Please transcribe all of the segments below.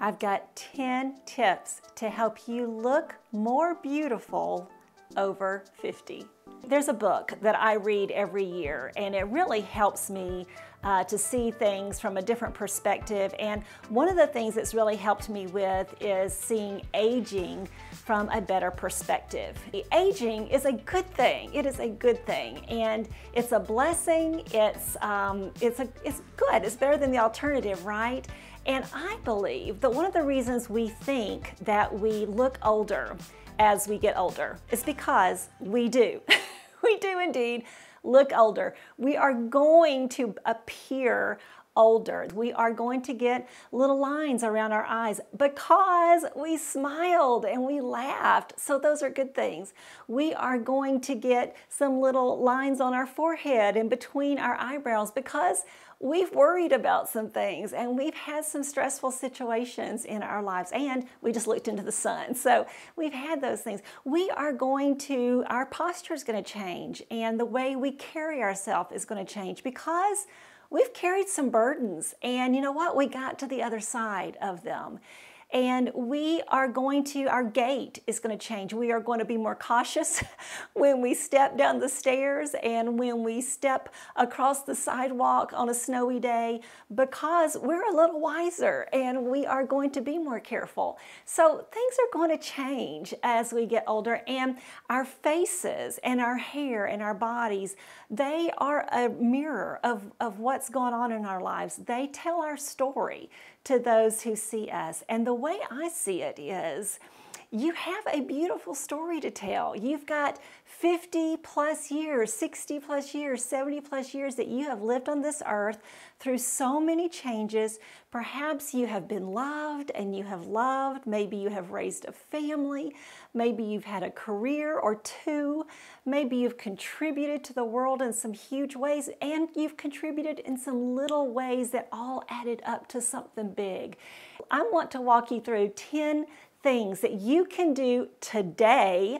I've got 10 tips to help you look more beautiful over 50. There's a book that I read every year, and it really helps me to see things from a different perspective. And one of the things that's really helped me with is seeing aging from a better perspective. Aging is a good thing. It is a good thing, and it's a blessing. It's good. It's better than the alternative, right? And I believe that one of the reasons we think that we look older as we get older is because we do. We do indeed look older. We are going to appear older. We are going to get little lines around our eyes because we smiled and we laughed. So those are good things. We are going to get some little lines on our forehead and between our eyebrows because we've worried about some things and we've had some stressful situations in our lives, and we just looked into the sun. So we've had those things. Our posture is going to change, and the way we carry ourselves is going to change because we've carried some burdens, and you know what? We got to the other side of them. And our gait is going to change. We are going to be more cautious when we step down the stairs and when we step across the sidewalk on a snowy day because we're a little wiser and we are going to be more careful. So things are going to change as we get older, and our faces and our hair and our bodies, they are a mirror of what's going on in our lives. They tell our story to those who see us. And the way I see it is, you have a beautiful story to tell. You've got 50 plus years, 60 plus years, 70 plus years that you have lived on this earth through so many changes. Perhaps you have been loved and you have loved. Maybe you have raised a family. Maybe you've had a career or two. Maybe you've contributed to the world in some huge ways, and you've contributed in some little ways that all added up to something big. I want to walk you through 10 things that you can do today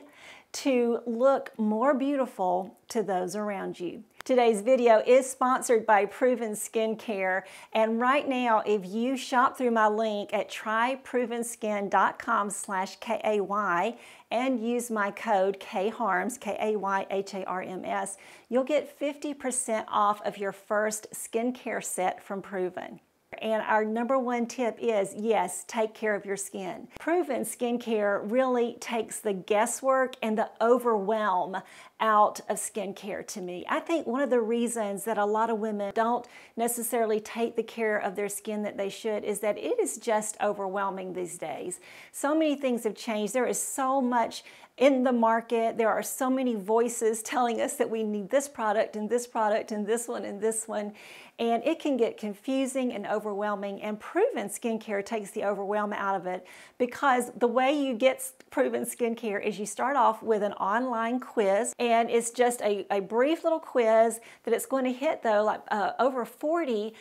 to look more beautiful to those around you. Today's video is sponsored by Proven Skincare, and right now if you shop through my link at tryprovenskin.com/KAY and use my code KHARMS, KAYHARMS, you'll get 50% off of your first skincare set from Proven. And our number one tip is, yes, take care of your skin. Proven Skincare really takes the guesswork and the overwhelm out of skincare to me. I think one of the reasons that a lot of women don't necessarily take the care of their skin that they should is that it is just overwhelming these days. So many things have changed. There is so much in the market. There are so many voices telling us that we need this product and this product and this one and this one. And it can get confusing and overwhelming, and Proven Skincare takes the overwhelm out of it, because the way you get Proven Skincare is you start off with an online quiz, and it's just a brief little quiz that it's going to hit, though, like over 40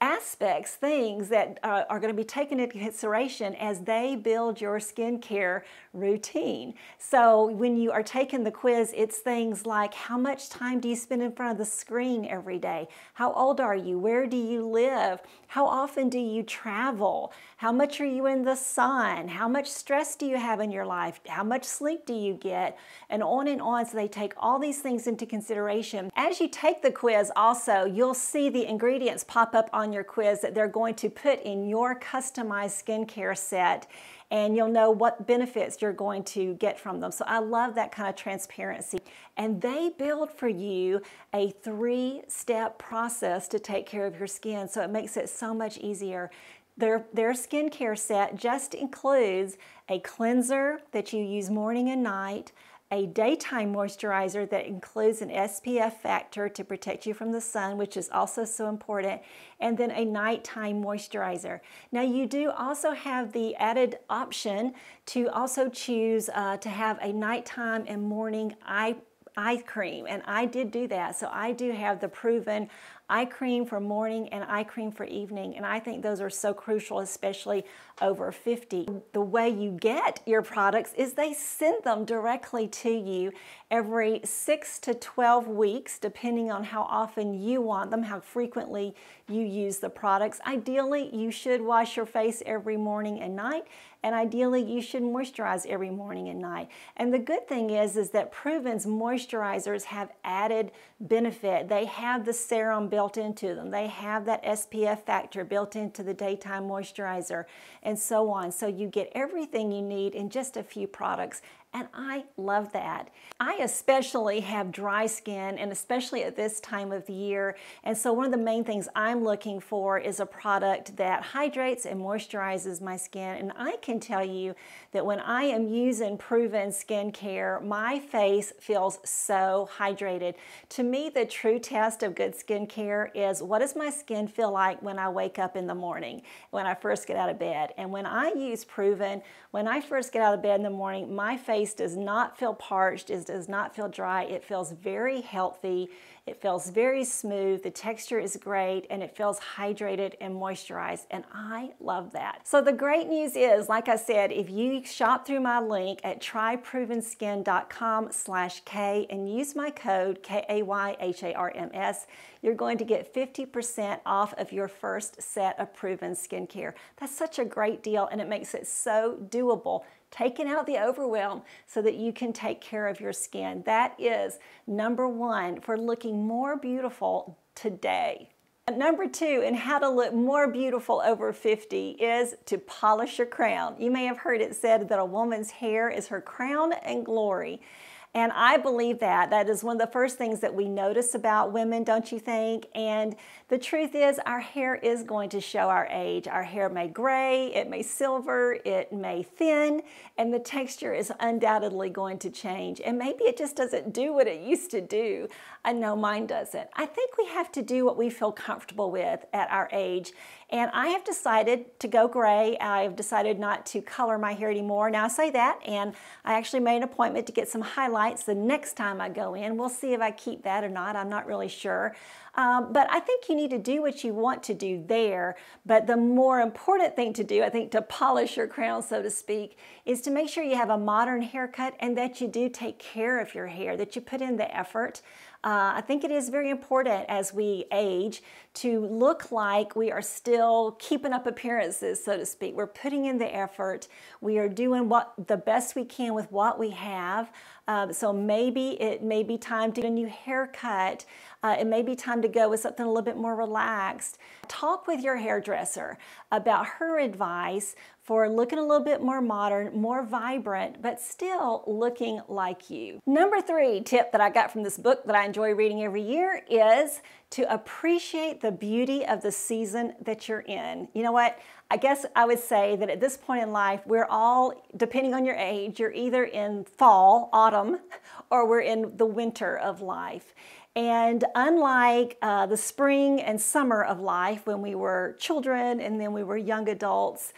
aspects, things that are going to be taken into consideration as they build your skincare routine. So when you are taking the quiz, it's things like, how much time do you spend in front of the screen every day? How old are you? Where do you live? How often do you travel? How much are you in the sun? How much stress do you have in your life? How much sleep do you get? And on and on. So they take all these things into consideration. As you take the quiz also, you'll see the ingredients pop up on your quiz that they're going to put in your customized skincare set, and you'll know what benefits you're going to get from them. So I love that kind of transparency. And they build for you a 3-step process to take care of your skin, so it makes it so much easier. Their skincare set just includes a cleanser that you use morning and night, a daytime moisturizer that includes an SPF factor to protect you from the sun, which is also so important, and then a nighttime moisturizer. Now you do also have the added option to also choose to have a nighttime and morning eye cream, and I did do that. So I do have the Proven eye cream for morning and eye cream for evening, and I think those are so crucial, especially over 50. The way you get your products is they send them directly to you every 6 to 12 weeks, depending on how often you want them, how frequently you use the products. Ideally, you should wash your face every morning and night, and ideally you should moisturize every morning and night. And the good thing is that Proven's moisturizers have added benefit. They have the serum built into them. They have that SPF factor built into the daytime moisturizer and so on. So you get everything you need in just a few products. And I love that. I especially have dry skin, and especially at this time of the year. And so one of the main things I'm looking for is a product that hydrates and moisturizes my skin. And I can tell you that when I am using Proven skincare, my face feels so hydrated. To me, the true test of good skincare is, what does my skin feel like when I wake up in the morning, when I first get out of bed? And when I use Proven, when I first get out of bed in the morning, my face does not feel parched, it does not feel dry. It feels very healthy. It feels very smooth. The texture is great, and it feels hydrated and moisturized, and I love that. So the great news is, like I said, if you shop through my link at tryprovenskin.com/K and use my code KAYHARMS, you're going to get 50% off of your first set of Proven skincare. That's such a great deal, and it makes it so doable, taking out the overwhelm so that you can take care of your skin. That is number one for looking more beautiful today. Number two, in how to look more beautiful over 50 is to polish your crown. You may have heard it said that a woman's hair is her crown and glory. And I believe that. That is one of the first things that we notice about women, don't you think? And the truth is, our hair is going to show our age. Our hair may gray, it may silver, it may thin, and the texture is undoubtedly going to change. And maybe it just doesn't do what it used to do. I know mine doesn't. I think we have to do what we feel comfortable with at our age. And I have decided to go gray. I've decided not to color my hair anymore. Now I say that, and I actually made an appointment to get some highlights the next time I go in. We'll see if I keep that or not. I'm not really sure. But I think you need to do what you want to do there. But the more important thing to do, I think, to polish your crown, so to speak, is to make sure you have a modern haircut and that you do take care of your hair, that you put in the effort. I think it is very important as we age to look like we are still keeping up appearances, so to speak. We're putting in the effort. We are doing the best we can with what we have. So maybe it may be time to get a new haircut. It may be time to go with something a little bit more relaxed. Talk with your hairdresser about her advice for looking a little bit more modern, more vibrant, but still looking like you. Number three tip that I got from this book that I enjoy reading every year is to appreciate the beauty of the season that you're in. You know what? I guess I would say that at this point in life, we're all, depending on your age, you're either in fall, autumn, or we're in the winter of life. And unlike the spring and summer of life when we were children and then we were young adults,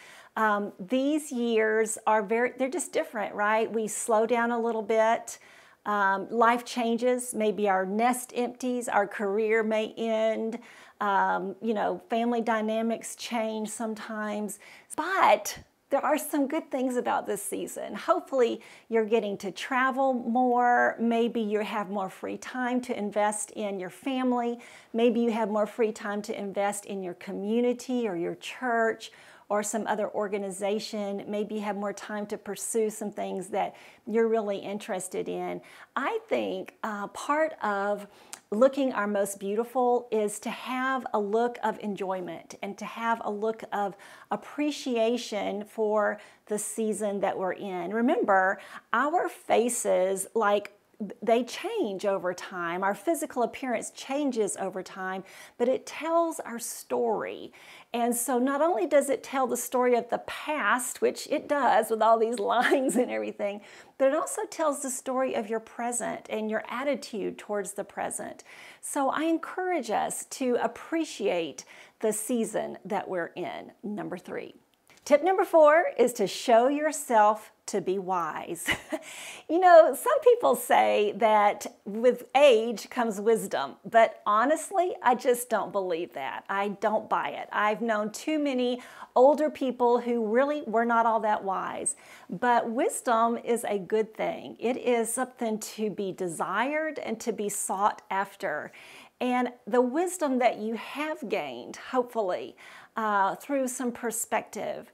these years are they're just different, right? We slow down a little bit. Life changes. Maybe our nest empties, our career may end. You know, family dynamics change sometimes. But there are some good things about this season. Hopefully you're getting to travel more. Maybe you have more free time to invest in your family. Maybe you have more free time to invest in your community or your church or some other organization. Maybe you have more time to pursue some things that you're really interested in. I think part of looking our most beautiful is to have a look of enjoyment and to have a look of appreciation for the season that we're in. Remember, our faces, they change over time. Our physical appearance changes over time, but it tells our story. And so not only does it tell the story of the past, which it does with all these lines and everything, but it also tells the story of your present and your attitude towards the present. So I encourage us to appreciate the season that we're in. Number three. Tip number 4 is to show yourself to be wise. You know, some people say that with age comes wisdom, but honestly, I just don't believe that. I don't buy it. I've known too many older people who really were not all that wise, but wisdom is a good thing. It is something to be desired and to be sought after. And the wisdom that you have gained, hopefully, through some perspective,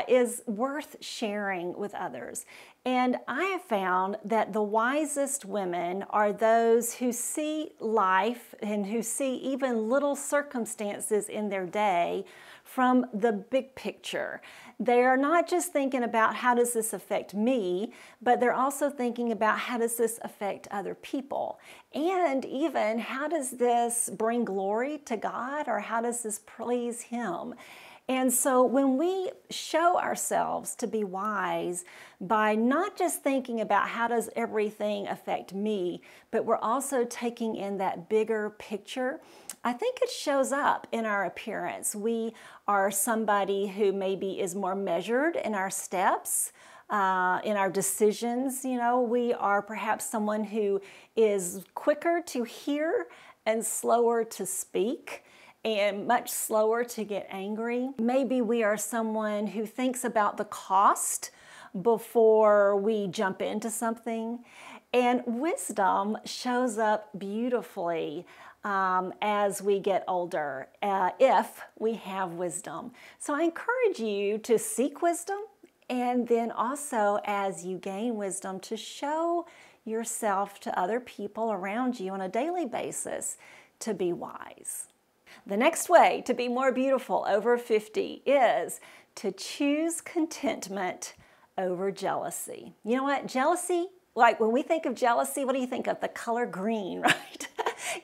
is worth sharing with others. And I have found that the wisest women are those who see life and who see even little circumstances in their day from the big picture. They are not just thinking about how does this affect me, but they're also thinking about how does this affect other people? And even how does this bring glory to God, or how does this please Him? And so when we show ourselves to be wise by not just thinking about how does everything affect me, but we're also taking in that bigger picture, I think it shows up in our appearance. We are somebody who maybe is more measured in our steps, in our decisions. You know, we are perhaps someone who is quicker to hear and slower to speak, and much slower to get angry. Maybe we are someone who thinks about the cost before we jump into something. And wisdom shows up beautifully as we get older, if we have wisdom. So I encourage you to seek wisdom, and then also as you gain wisdom, to show yourself to other people around you on a daily basis to be wise. The next way to be more beautiful over 50 is to choose contentment over jealousy. You know what? Jealousy, like when we think of jealousy, what do you think of? The color green, right?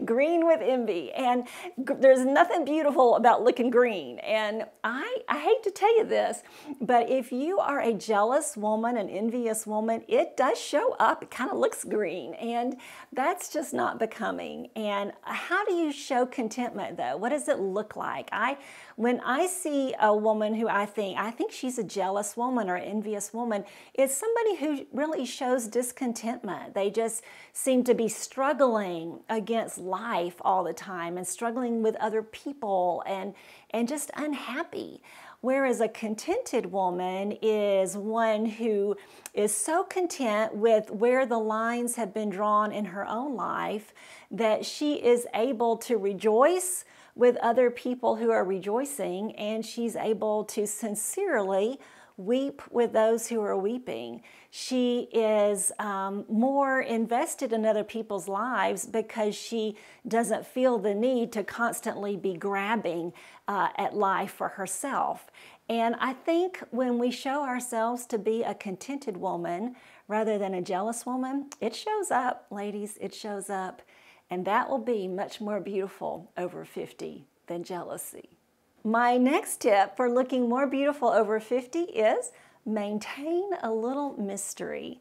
Green with envy. And there's nothing beautiful about looking green. And I hate to tell you this, but if you are a jealous woman, an envious woman, it does show up. It kind of looks green, and that's just not becoming. And how do you show contentment though? What does it look like? When I see a woman who I think she's a jealous woman or envious woman, it's somebody who really shows discontentment. They just seem to be struggling against life all the time and struggling with other people and just unhappy. Whereas a contented woman is one who is so content with where the lines have been drawn in her own life that she is able to rejoice with other people who are rejoicing, and she's able to sincerely weep with those who are weeping. She is more invested in other people's lives because she doesn't feel the need to constantly be grabbing at life for herself. And I think when we show ourselves to be a contented woman rather than a jealous woman, it shows up, ladies, it shows up. And that will be much more beautiful over 50 than jealousy. My next tip for looking more beautiful over 50 is maintain a little mystery.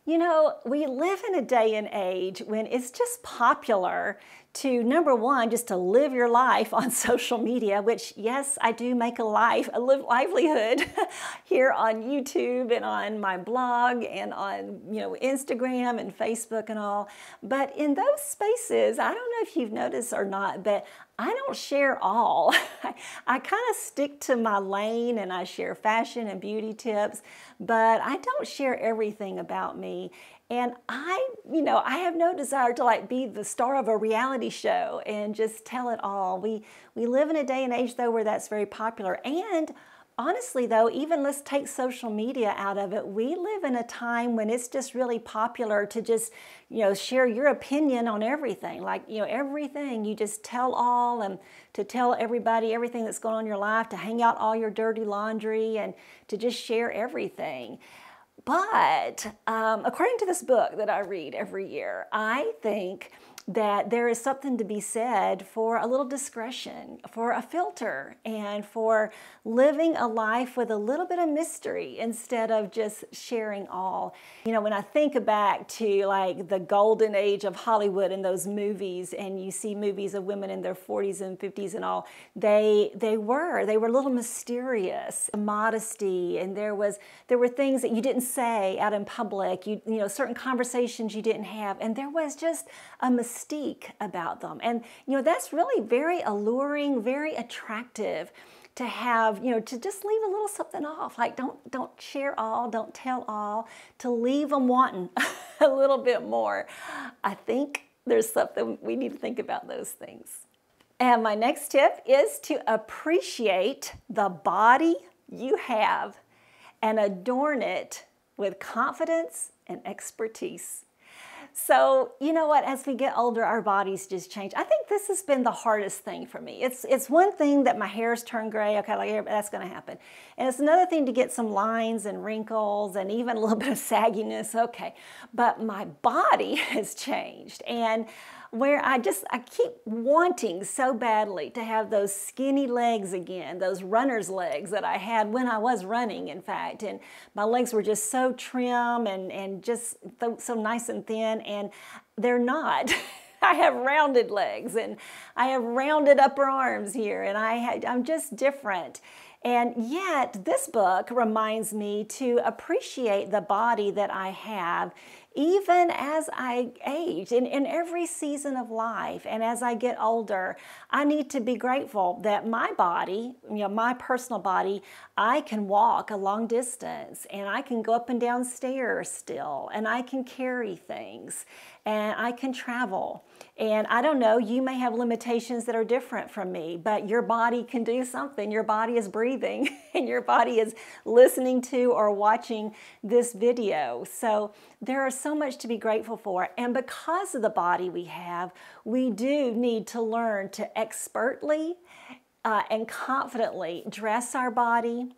You know, we live in a day and age when it's just popular to, number one, just to live your life on social media, which, yes, I do make a livelihood here on YouTube and on my blog and on, Instagram and Facebook and all. But in those spaces, I don't know if you've noticed or not, but I don't share all. I kind of stick to my lane, and I share fashion and beauty tips, but I don't share everything about me. And I have no desire to be the star of a reality show and just tell it all. We live in a day and age though where that's very popular. And honestly though, even let's take social media out of it, we live in a time when it's just really popular to just, share your opinion on everything. Everything, you just tell all, and to tell everybody everything that's going on in your life, to hang out all your dirty laundry and to just share everything. But according to this book that I read every year, I think that there is something to be said for a little discretion, for a filter, and for living a life with a little bit of mystery instead of just sharing all. You know, when I think back to like the golden age of Hollywood and those movies, and you see movies of women in their 40s and 50s and all, they were a little mysterious, modesty, and there were things that you didn't say out in public, you know, certain conversations you didn't have, and there was just a mystique about them. And you know, that's really very alluring, very attractive to have, you know, to just leave a little something off. Like don't share all, don't tell all, to leave them wanting a little bit more. I think there's something we need to think about those things. And my next tip is to appreciate the body you have and adorn it with confidence and expertise. So, you know what, as we get older, our bodies just change. I think this has been the hardest thing for me. It's one thing that my hair's turned gray, okay, like that's gonna happen. And it's another thing to get some lines and wrinkles and even a little bit of sagginess, okay. But my body has changed, and where I keep wanting so badly to have those skinny legs again, those runner's legs that I had when I was running, in fact. And my legs were just so trim and just so nice and thin, and they're not. I have rounded legs, and I have rounded upper arms here, and I'm just different. And yet, this book reminds me to appreciate the body that I have, even as I age, in every season of life. And as I get older, I need to be grateful that my body, you know, my personal body, I can walk a long distance, and I can go up and down stairs still, and I can carry things, and I can travel. And I don't know, you may have limitations that are different from me, but your body can do something. Your body is breathing, and your body is listening to or watching this video. So there is so much to be grateful for. And because of the body we have, we do need to learn to expertly and confidently dress our body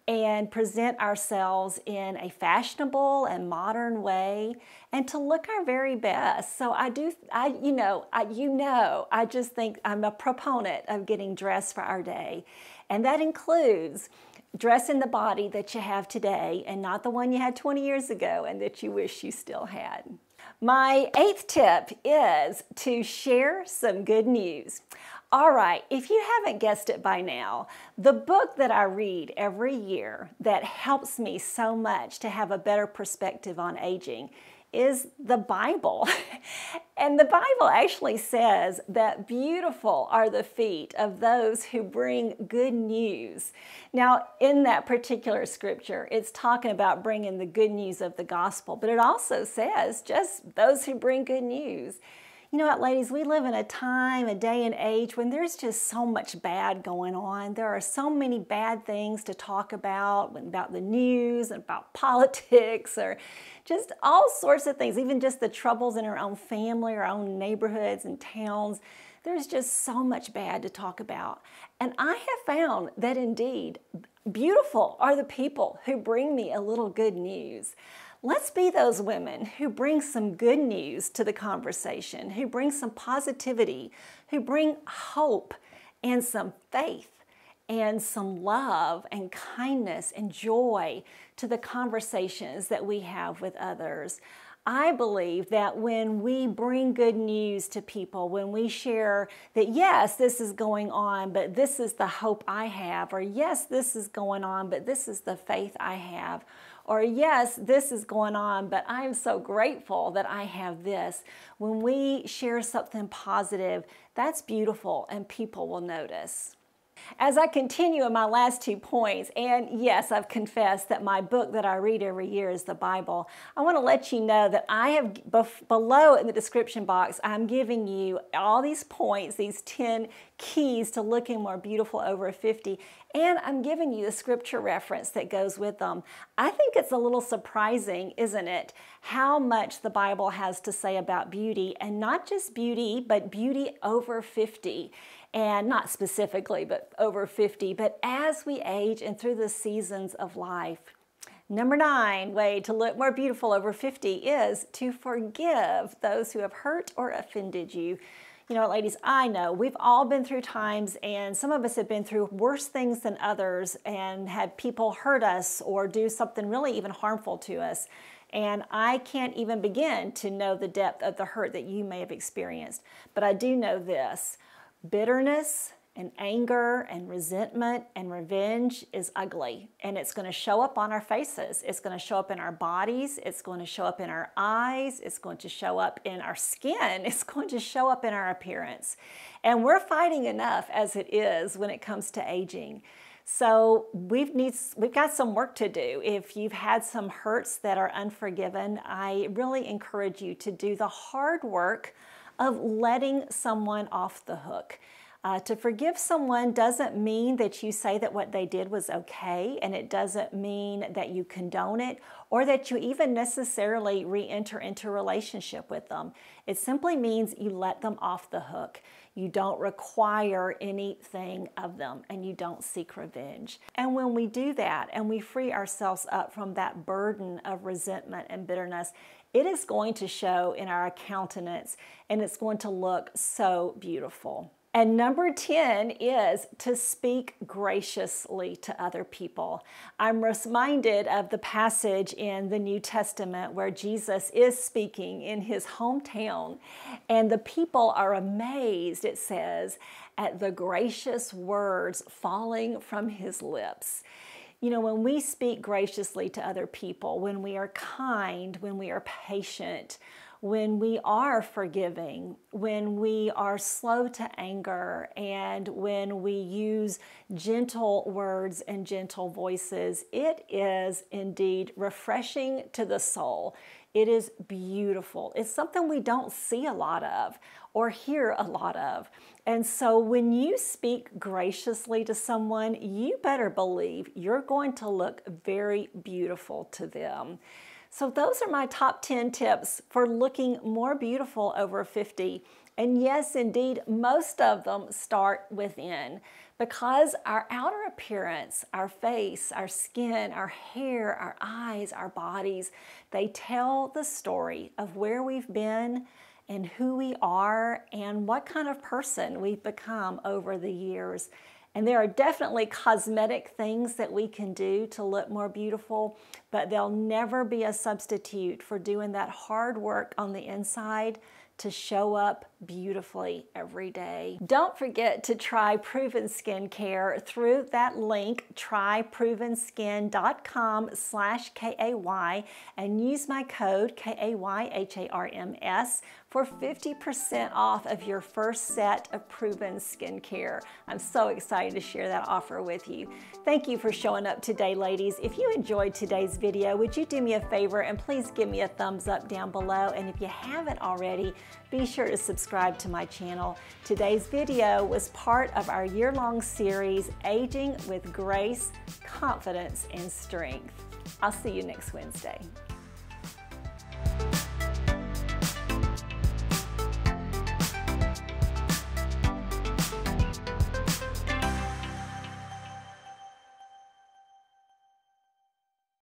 and present ourselves in a fashionable and modern way, and to look our very best. So I just think I'm a proponent of getting dressed for our day. And that includes dressing the body that you have today and not the one you had 20 years ago and that you wish you still had. My 8th tip is to share some good news. All right, if you haven't guessed it by now, the book that I read every year that helps me so much to have a better perspective on aging is the Bible. And the Bible actually says that beautiful are the feet of those who bring good news. Now, in that particular scripture, it's talking about bringing the good news of the gospel, but it also says just those who bring good news. You know what, ladies, we live in a time, a day and age when there's just so much bad going on. There are so many bad things to talk about the news, about politics, or just all sorts of things, even just the troubles in our own family, our own neighborhoods and towns. There's just so much bad to talk about. And I have found that indeed, beautiful are the people who bring me a little good news. Let's be those women who bring some good news to the conversation, who bring some positivity, who bring hope and some faith and some love and kindness and joy to the conversations that we have with others. I believe that when we bring good news to people, when we share that, yes, this is going on, but this is the hope I have, or yes, this is going on, but this is the faith I have, or yes, this is going on, but I'm so grateful that I have this. When we share something positive, that's beautiful, and people will notice. As I continue in my last 2 points, and yes, I've confessed that my book that I read every year is the Bible, I want to let you know that I have, below in the description box, I'm giving you all these points, these 10 keys to looking more beautiful over 50, and I'm giving you the scripture reference that goes with them. I think it's a little surprising, isn't it, how much the Bible has to say about beauty, and not just beauty, but beauty over 50. And not specifically, but over 50. But as we age and through the seasons of life, Number 9 way to look more beautiful over 50 is to forgive those who have hurt or offended you. You know, ladies, I know we've all been through times, and some of us have been through worse things than others and had people hurt us or do something really even harmful to us. And I can't even begin to know the depth of the hurt that you may have experienced. But I do know this: bitterness and anger and resentment and revenge is ugly, and it's going to show up on our faces. It's going to show up in our bodies. It's going to show up in our eyes. It's going to show up in our skin. It's going to show up in our appearance. And we're fighting enough as it is when it comes to aging. So we've got some work to do. If you've had some hurts that are unforgiven, I really encourage you to do the hard work of letting someone off the hook. To forgive someone doesn't mean that you say that what they did was okay, and it doesn't mean that you condone it or that you even necessarily re-enter into a relationship with them. It simply means you let them off the hook. You don't require anything of them, and you don't seek revenge. And when we do that and we free ourselves up from that burden of resentment and bitterness, it is going to show in our countenance, and it's going to look so beautiful. And number 10 is to speak graciously to other people. I'm reminded of the passage in the New Testament where Jesus is speaking in his hometown, and the people are amazed, it says, at the gracious words falling from his lips. You know, when we speak graciously to other people, when we are kind, when we are patient, when we are forgiving, when we are slow to anger, and when we use gentle words and gentle voices, it is indeed refreshing to the soul. It is beautiful. It's something we don't see a lot of or hear a lot of. And so when you speak graciously to someone, you better believe you're going to look very beautiful to them. So those are my top 10 tips for looking more beautiful over 50. And yes, indeed, most of them start within, because our outer appearance, our face, our skin, our hair, our eyes, our bodies, they tell the story of where we've been and who we are and what kind of person we've become over the years. And there are definitely cosmetic things that we can do to look more beautiful, but they'll never be a substitute for doing that hard work on the inside to show up beautifully every day. Don't forget to try Proven Skincare through that link, tryprovenskin.com/KAY, and use my code KAYHARMS for 50% off of your first set of Proven Skincare. I'm so excited to share that offer with you. Thank you for showing up today, ladies. If you enjoyed today's video, would you do me a favor and please give me a thumbs up down below? And if you haven't already, be sure to subscribe to my channel. Today's video was part of our year-long series, Aging with Grace, Confidence, and Strength. I'll see you next Wednesday.